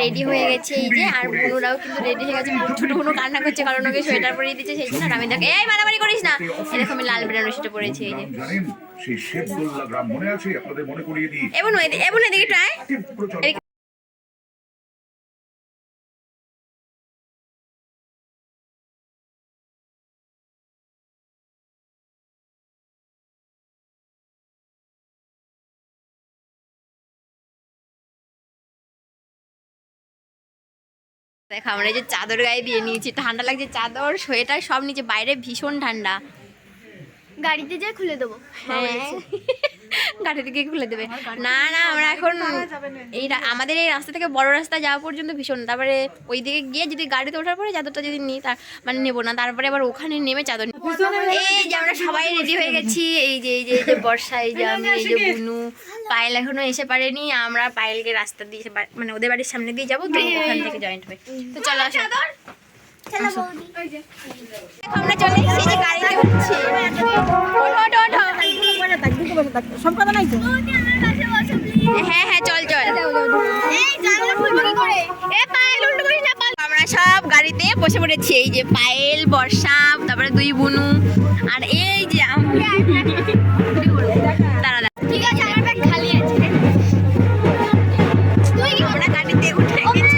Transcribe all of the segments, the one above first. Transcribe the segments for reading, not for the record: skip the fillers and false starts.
Ready হয়ে গেছে এই যে, আর বুনুরাও কিন্তু রেডি হয়ে গেছে। ছোট বুনু কান্না করছে কারণ ওকে সোয়েটার পরিয়ে দিচ্ছে সেই জন্য। আর আমি দেখো এই মারামারি করিস না, এরকম আমি লাল বেনারসিটা পরেছি এই যে। এবং এদিকে ট্রাই দেখো আমরা এই যে চাদর গায়ে দিয়ে নিয়েছি, ঠান্ডা লাগছে, চাদর সোয়েটার সব নিচে, বাইরে ভীষণ ঠান্ডা। গাড়িতে যাই খুলে দেবো। হ্যাঁ গাড়ি থেকে খুলে দেবে। না না আমরা এখন এই আমাদের এই রাস্তা থেকে বড় রাস্তা যাওয়া পর্যন্ত ভীষণ, তারপরে ওই দিকে গিয়ে যদি গাড়িতে ওঠার পরে চাদরটা যদি নিই তার মানে নেবো না, তারপরে আবার ওখানে নেমে চাদর। এই যে আমরা সবাই রেডি হয়ে গেছি, এই যে বর্ষা, এই যে আমি, এই যে বুনু, পায়েল এখনো এসে পারেনি। আমরা পায়েলকে রাস্তা দিয়ে মানে ওদের বাড়ির সামনে দিয়ে যাবো, তো ওখান থেকে জয়েন্ট হবে। তো চলো আসো, আমরা চলে এসেছি যে গাড়িতে উঠছি। হ্যাঁ হ্যাঁ চল চল, আমরা সব গাড়িতে বসে পড়েছি। এই যে পায়েল, বর্ষা, তারপরে দুই বুনু, আর এই যে দাঁড়া ঠিক আছে আমার ব্যাগ খালি আছে। আমরা গাড়িতে উঠে গেছি।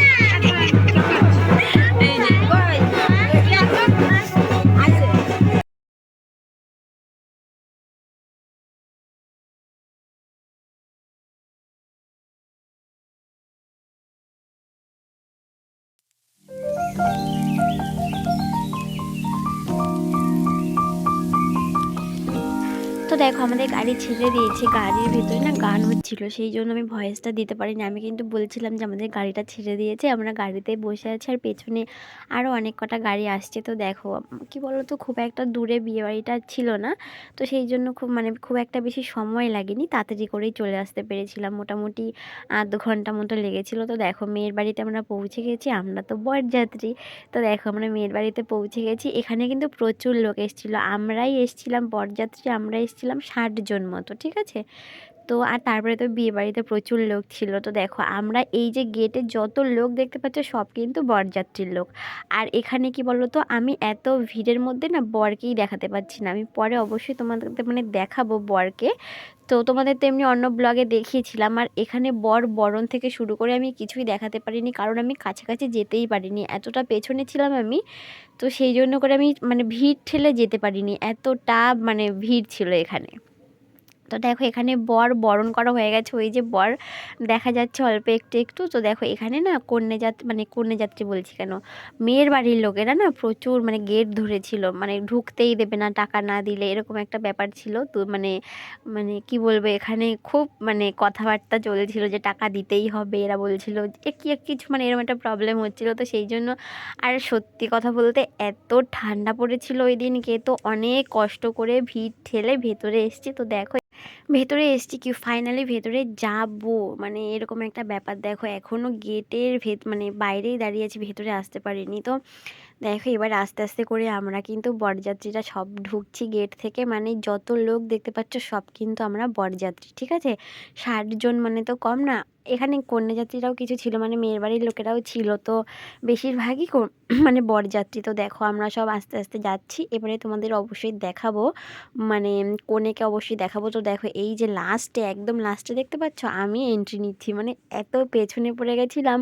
তো দেখো আমাদের গাড়ি ছেড়ে দিয়েছে, গাড়ির ভিতরে না গান হচ্ছিল, সেই জন্য আমি ভয়েসটা দিতে পারিনি। আমি কিন্তু বলছিলাম যে আমাদের গাড়িটা ছেড়ে দিয়েছে, আমরা গাড়িতে বসে আছি, আর পেছনে আরও অনেক কটা গাড়ি আসছে। তো দেখো কি বলো তো, খুব একটা দূরে বিয়েবাড়িটা ছিল না, তো সেই জন্য খুব একটা বেশি সময় লাগেনি, তাড়াতাড়ি করেই চলে আসতে পেরেছিলাম। মোটামুটি 2 ঘন্টা মতো লেগেছিলো। তো দেখো মেয়ের বাড়িতে আমরা পৌঁছে গেছি, আমরা তো বরযাত্রী। তো দেখো আমরা মেয়ের বাড়িতে পৌঁছে গেছি। এখানে কিন্তু প্রচুর লোক এসেছিলো, আমরাই এসেছিলাম বরযাত্রী, আমরা এসেছিলাম 60 জন মতো, ঠিক আছে। তো আর তারপরে তো বিয়ে বাড়িতে প্রচুর লোক ছিল। তো দেখো আমরা এই যে গেটে যত লোক দেখতে পাচ্ছ সব কিন্তু বরযাত্রীর লোক। আর এখানে কি বলো তো, আমি এত ভিড়ের মধ্যে না বরকেই দেখাতে পাচ্ছি না, আমি পরে অবশ্যই তোমাদের মানে দেখাবো বরকে। তো তোমাদের তো এমনি অন্য ব্লগে দেখিয়েছিলাম। আর এখানে বরণ থেকে শুরু করে আমি কিছুই দেখাতে পারিনি, কারণ আমি কাছাকাছি যেতেই পারিনি, এতটা পেছনে ছিলাম আমি। তো সেই জন্য করে আমি মানে ভিড় ঠেলে যেতে পারিনি, এতটা মানে ভিড় ছিল এখানে। তো দেখো এখানে বরণ করা হয়ে গেছে, ওই যে বর দেখা যাচ্ছে অল্প একটু একটু। তো দেখো এখানে না কন্যাযাত্রী বলছি কেন, মেয়ের বাড়ির লোকেরা না প্রচুর মানে গেট ধরেছিল, মানে ঢুকতেই দেবে না টাকা না দিলে, এরকম একটা ব্যাপার ছিল। তো মানে কি বলবো, এখানে খুব মানে কথাবার্তা চলছিল যে টাকা দিতেই হবে, এরা বলছিল যে কিছু মানে এরকম একটা প্রবলেম হচ্ছিল। তো সেই জন্য, আর সত্যি কথা বলতে এত ঠান্ডা পড়েছিল ওই দিনকে, তো অনেক কষ্ট করে ভিড় ঠেলে ভেতরে এসেছি। তো দেখো ভেতরে এসছি, কি ফাইনালি ভেতরে যাবো, মানে এরকম একটা ব্যাপার। দেখো এখনও গেটের মানে বাইরেই দাঁড়িয়ে আছি, ভেতরে আসতে পারিনি। তো দেখো এবার আস্তে আস্তে করে আমরা কিন্তু বরযাত্রীরা সব ঢুকছি গেট থেকে, মানে যত লোক দেখতে পাচ্ছ সব কিন্তু আমরা বরযাত্রী, ঠিক আছে। 60 জন মানে তো কম না। এখানে কন্যাযাত্রীরাও কিছু ছিল, মানে মেয়ের বাড়ির লোকেরাও ছিল, তো বেশিরভাগই মানে বরযাত্রী। তো দেখো আমরা সব আস্তে আস্তে যাচ্ছি, এবারে তোমাদের অবশ্যই দেখাবো, মানে কনেকে অবশ্যই দেখাবো। তো দেখো এই যে লাস্টে, একদম লাস্টে দেখতে পাচ্ছ আমি এন্ট্রি নিচ্ছি, মানে এত পেছনে পড়ে গেছিলাম।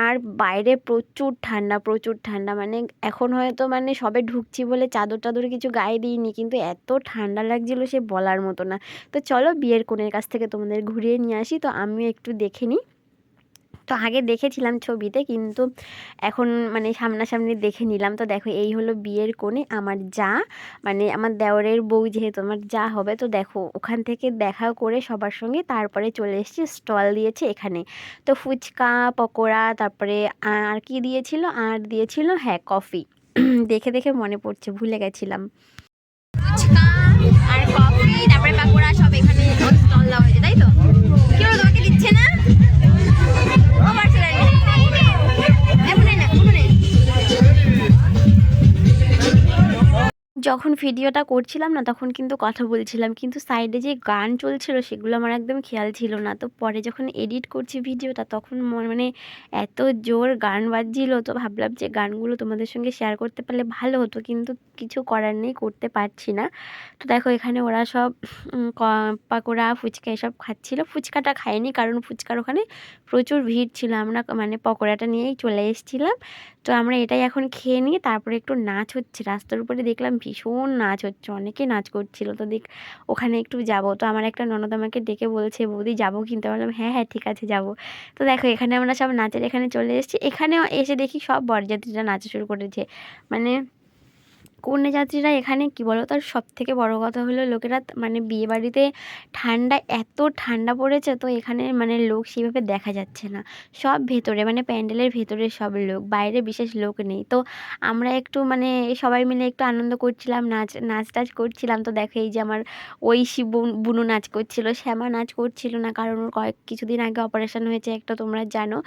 আর বাইরে প্রচুর ঠান্ডা, মানে এখন হয়তো মানে সবে ঢুকছি বলে চাদর কিছু গায়ে দিইনি, কিন্তু এত ঠান্ডা লাগছিল সে বলার মতো না। তো চলো বিয়ের কনের কাছ থেকে তোমাদের ঘুরিয়ে নিয়ে আসি। তো আমিও একটু দেখে নিই। তো আগে দেখেছিলাম ছবিতে, কিন্তু এখন মানে সামনাসামনি দেখে নিলাম। তো দেখো এই হলো বিয়ের কোণে, আমার যা, মানে আমার দেওরের বউ যেহেতু আমার যা হবে। তো দেখো ওখান থেকে দেখা করে সবার সঙ্গে তারপরে চলে এসেছি, স্টল দিয়েছে এখানে। তো ফুচকা, পকোড়া, তারপরে আর কি দিয়েছিল, হ্যাঁ কফি। দেখে দেখে মনে পড়ছে, ভুলে গেছিলাম। ফুচকা আর কফি, তারপরে পকোড়া সব এখানে স্টল দেওয়া হয়েছে, তাই তো? কি হলো তোমাকে দিচ্ছে না? যখন ভিডিওটা করছিলাম না তখন কিন্তু কথা বলছিলাম, কিন্তু সাইডে যে গান চলছিল সেগুলো আমার একদম খেয়াল ছিল না। তো পরে যখন এডিট করছি ভিডিওটা তখন মানে এত জোর গান বাজছিল, তো ভাবলাম যে গানগুলো তোমাদের সঙ্গে শেয়ার করতে পারলে ভালো হতো, কিন্তু কিছু করার নেই, করতে পারছি না। তো দেখো এখানে ওরা সব পাকোড়া ফুচকা এসব খাচ্ছিল। ফুচকাটা খাইনি কারণ ফুচকার ওখানে প্রচুর ভিড় ছিল, আমরা মানে পকোড়াটা নিয়েই চলে এসেছিলাম। তো আমরা এটাই এখন খেয়ে নিয়ে তারপরে একটু নাচ হচ্ছে রাস্তার উপরে, দেখলাম ভীষণ নাচ হচ্ছে, অনেকে নাচ করছিল। তো ওখানে একটু যাব। তো আমার একটা ননদ আমাকে ডেকে বলছে, বৌদি যাবো, কিন্তু বললাম হ্যাঁ হ্যাঁ ঠিক আছে যাবো। তো দেখো এখানে আমরা সব নাচের এখানে চলে এসেছি, এখানেও এসে দেখি সব বরযাত্রীরা নাচা শুরু করেছে। মানে কন্যাযাত্রীরা এখানে কি বলো তো, আর সবথেকে বড় কথা হলো লোকেরা মানে বিয়েবাড়িতে এত ঠান্ডা পড়েছে, তো এখানে মানে লোক সেভাবে দেখা যাচ্ছে না, সব ভেতরে মানে প্যান্ডেলের ভেতরে সব লোক, বাইরে বিশেষ লোক নেই। তো আমরা একটু মানে সবাই মিলে একটু আনন্দ করছিলাম, নাচ টাচ করছিলাম। তো দেখো এই যে আমার ঐশী বুনু নাচ করছিল, শ্যামা নাচ করছিল না, কারণ ওর কিছুদিন আগে অপারেশন হয়েছে একটা, তোমরা জানো।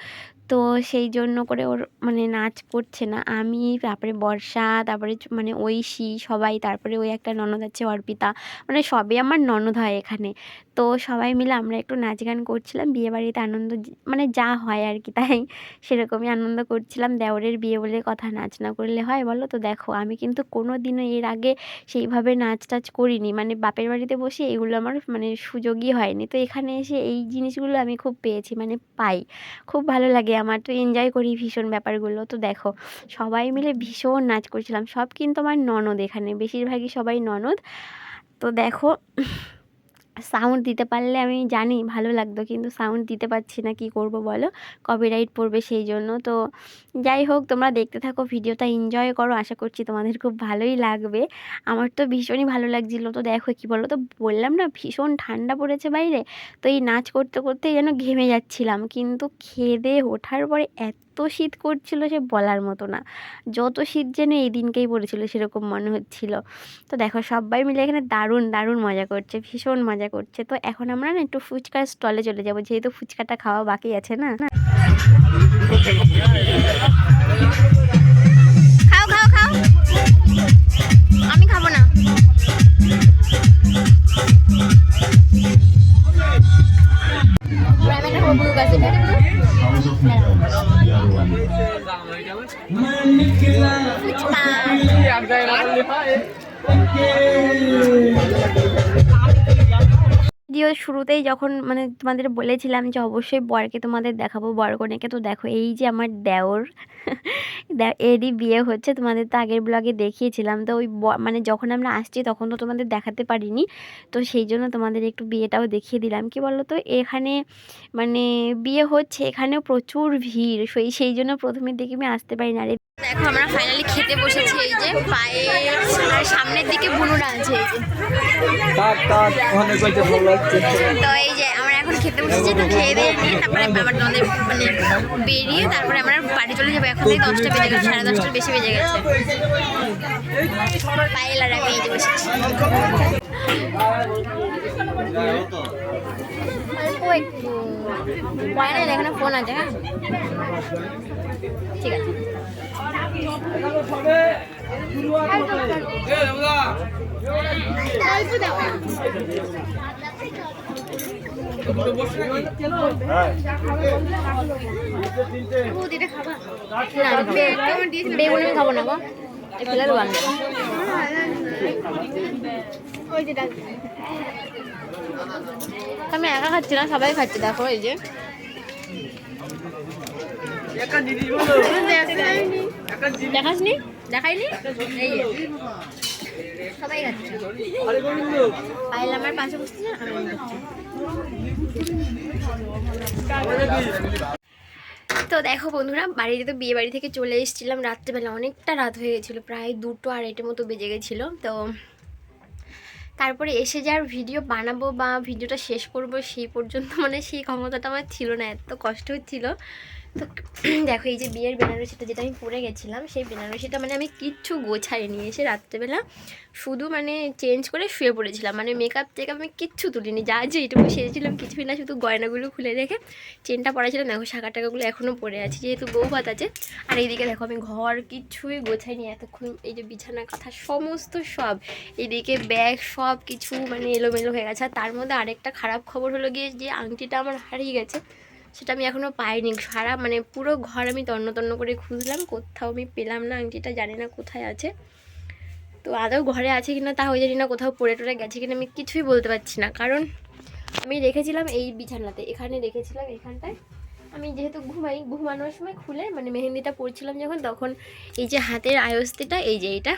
তো সেই জন্য করে ওর মানে নাচ করছে না। আমি, তারপরে বর্ষা, তারপরে মানে ঐশী সবাই, তারপরে ওই একটা ননদ আছে অর্পিতা, মানে সবই আমার ননদ হয় এখানে। তো সবাই মিলে আমরা একটু নাচ গান করছিলাম, বিয়েবাড়িতে আনন্দ মানে যা হয় আর কি, তাই সেরকমই আনন্দ করছিলাম। দেওরের বিয়ে বলে কথা, নাচ না করলে হয় বলো? তো দেখো আমি কিন্তু কোনো দিনও এর আগে সেইভাবে নাচ টাচ করিনি, মানে বাপের বাড়িতে বসে এগুলো আমার মানে সুযোগই হয়নি। তো এখানে এসে এই জিনিসগুলো আমি খুব পেয়েছি, মানে পাই, খুব ভালো লাগে আমার, তো এনজয় করি ভীষণ ব্যাপারগুলো। তো দেখো সবাই মিলে ভীষণ নাচ করছিলাম, সব কিন্তু আমার ননদ, এখানে বেশিরভাগই সবাই ননদ। তো দেখো সাউন্ড দিতে পারলে আমি জানি ভালো লাগতো, কিন্তু সাউন্ড দিতে পারছি না, কি করব বলো, কপিরাইট পড়বে সেই জন্য। তো যাই হোক, তোমরা দেখতে থাকো, ভিডিওটা এনজয় করো, আশা করছি তোমাদের খুব ভালোই লাগবে। আমার তো ভীষণই ভালো লাগছিলো। তো দেখো কি বলো তো, বললাম না ভীষণ ঠান্ডা পড়েছে বাইরে, তো এই নাচ করতে করতে যেন ঘেমে যাচ্ছিলাম, কিন্তু খেয়ে দিয়ে ওঠার পরে এত শীত করছিল সে বলার মতো না, যত শীত যেন এই দিনকেই পড়েছিল সেরকম মনে হচ্ছিল। তো দেখো সবাই মিলে এখানে দারুণ দারুণ মজা করছে, ভীষণ মজা করছে। তো এখন আমরা না একটু ফুচকার স্টলে চলে যাবো, যেহেতু ফুচকাটা খাওয়া বাকি আছে না। খাও খাও খাও, আমি খাবো না। ভিডিওর শুরুতেই যখন মানে তোমাদের বলেছিলাম যে অবশ্যই বরকে তোমাদের দেখাবো, বর কনেকে, তো দেখো এই যে আমার দেওর এরই বিয়ে হচ্ছে, তোমাদের তো আগের ব্লগে দেখিয়েছিলাম। তো ওই মানে যখন আমরা আসছি তখন তো তোমাদের দেখাতে পারিনি, তো সেই জন্য তোমাদের একটু বিয়েটাও দেখিয়ে দিলাম। কি বলো তো, এখানে মানে বিয়ে হচ্ছে, এখানেও প্রচুর ভিড়, সেই জন্য প্রথমের দিকে আমি আসতে পারি না। দেখো আমরা ফাইনালি খেতে বসেছি, এই যে পায়ে আর সামনের দিকে বুনুরা আছে, এই যে। তো এই যে আমরা এখন খেতে বসেছি, তো খেয়ে দিয়ে নিয়ে তারপরে আবার তোমাদের মানে বেরিয়ে তারপরে আমরা বাড়ি চলে যাবো। এখন 10টা বেজে গেছে, 10:30টার বেশি বেজে গেছে। পায়েল আর আমি এই যে বসেছি। এখানে ফোন আছে, হ্যাঁ ঠিক আছে। বেগুন আমি খাবো না গো, ফেলে দেবো আমি। আমি একা খাচ্ছি না, সবাই খাচ্ছি, দেখো এই যে। দেখাসনি, দেখাইনি, এই যে সবাই খাচ্ছে। পাইলে আমার পাশে বসছে না, আমি তো দেখো বন্ধুরা, বাড়িতে তো বিয়ে বাড়ি থেকে চলে এসেছিলাম রাত্রেবেলা, অনেকটা রাত হয়ে গেছিলো, প্রায় 2টো 2:30 মতো বেজে গেছিলো। তো তারপরে এসে যে আর ভিডিও বানাবো বা ভিডিওটা শেষ করব সেই পর্যন্ত মানে সেই ক্ষমতাটা আমার ছিল না, এত কষ্ট হচ্ছিল। তো দেখো এই যে বিয়ের বেনারসিটা যেটা আমি পরে গেছিলাম, সেই বেনারসিটা মানে আমি কিচ্ছু গোছাই নিয়ে এসে রাত্রেবেলা শুধু মানে চেঞ্জ করে শুয়ে পড়েছিলাম, মানে মেকআপ টেকআপ আমি কিচ্ছু তুলিনি, যা যে এইটুকু সেরেছিলাম কিছুই না, শুধু গয়নাগুলো খুলে রেখে চেনটা পরা ছিল। দেখো শাখা টাকাগুলো এখনও পরে আছে, যেহেতু বউ ভাত আছে। আর এইদিকে দেখো আমি ঘর কিচ্ছুই গোছাইনি এতক্ষণ, এই যে বিছানা কাঁথা সমস্ত সব, এইদিকে ব্যাগ সব কিছু মানে এলোমেলো হয়ে গেছে। আর তার মধ্যে আরেকটা খারাপ খবর হলো গিয়ে যে আংটিটা আমার হারিয়ে গেছে, সেটা আমি এখনও পাইনি। সারা মানে পুরো ঘর আমি তন্ন তন্ন করে খুঁজলাম, কোথাও আমি পেলাম না আংটিটা, জানি না কোথায় আছে। তো আদৌ ঘরে আছে কিনা তাও জানি না, কোথাও পড়ে টরে গেছে কিনা আমি কিছুই বলতে পারছি না, কারণ আমি রেখেছিলাম এই বিছানাতে, এখানে রেখেছিলাম এখানটায়। আমি যেহেতু ঘুমাই, ঘুমানোর সময় খুলে মানে মেহেন্দিটা পরছিলাম যখন, তখন এই যে হাতের আয়স্তিটা এই যে এইটা,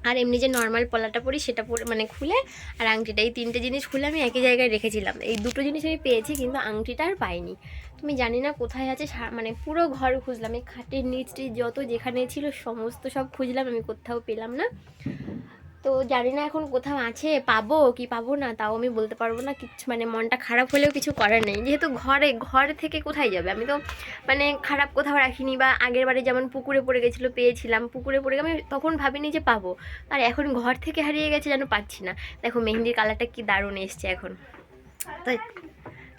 আর এমনি যে নর্মাল পলাটা পরি সেটা পরে মানে খুলে, আর আংটিটা, এই তিনটে জিনিস খুলে আমি একই জায়গায় রেখেছিলাম। এই দুটো জিনিস আমি পেয়েছি, কিন্তু আংটিটা আর পাইনি। তুমি জানি না কোথায় আছে, মানে পুরো ঘর খুঁজলাম, এই খাটের নিচটি যত যেখানে ছিল সমস্ত সব খুঁজলাম, আমি কোথাও পেলাম না। তো জানি না এখন কোথাও আছে, পাবো কি পাবো না তাও আমি বলতে পারবো না কিচ্ছু, মানে মনটা খারাপ হলেও কিছু করার নেই, যেহেতু ঘর থেকে কোথায় যাবে, আমি তো মানে খারাপ কোথাও রাখিনি। বা আগের বারে যেমন পুকুরে পড়ে গেছিলো, পেয়েছিলাম, পুকুরে পড়ে আমি তখন ভাবিনি যে পাবো, আর এখন ঘর থেকে হারিয়ে গেছে যেন পাচ্ছি না। দেখো মেহেন্দির কালারটা কি দারুণ এসছে এখন। তো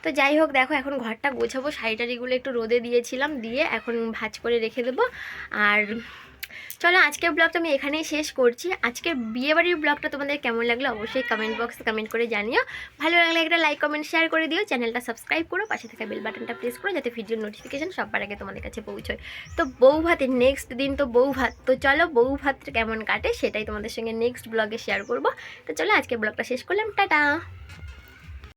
তো যাই হোক, দেখো এখন ঘরটা গোছাবো, শাড়ি টাড়িগুলো একটু রোদে দিয়েছিলাম, দিয়ে এখন ভাঁজ করে রেখে দেবো। আর চলো আজকের ব্লগটা আমি এখানেই শেষ করছি। আজকের বিয়েবাড়ির ব্লগটা তোমাদের কেমন লাগলো অবশ্যই কমেন্ট বক্সে কমেন্ট করে জানিও। ভালো লাগলে একটা লাইক কমেন্ট শেয়ার করে দিও, চ্যানেলটা সাবস্ক্রাইব করো, পাশে থাকা বেল বাটনটা প্রেস করো যাতে ভিডিওর নোটিফিকেশন সবার আগে তোমাদের কাছে পৌঁছয়। তো বউ ভাতের নেক্সট দিন তো বউ ভাত, তো চলো বউ ভাতটা কেমন কাটে সেটাই তোমাদের সঙ্গে নেক্সট ব্লগে শেয়ার করবো। তো চলো আজকের ব্লগটা শেষ করলাম, টাটা।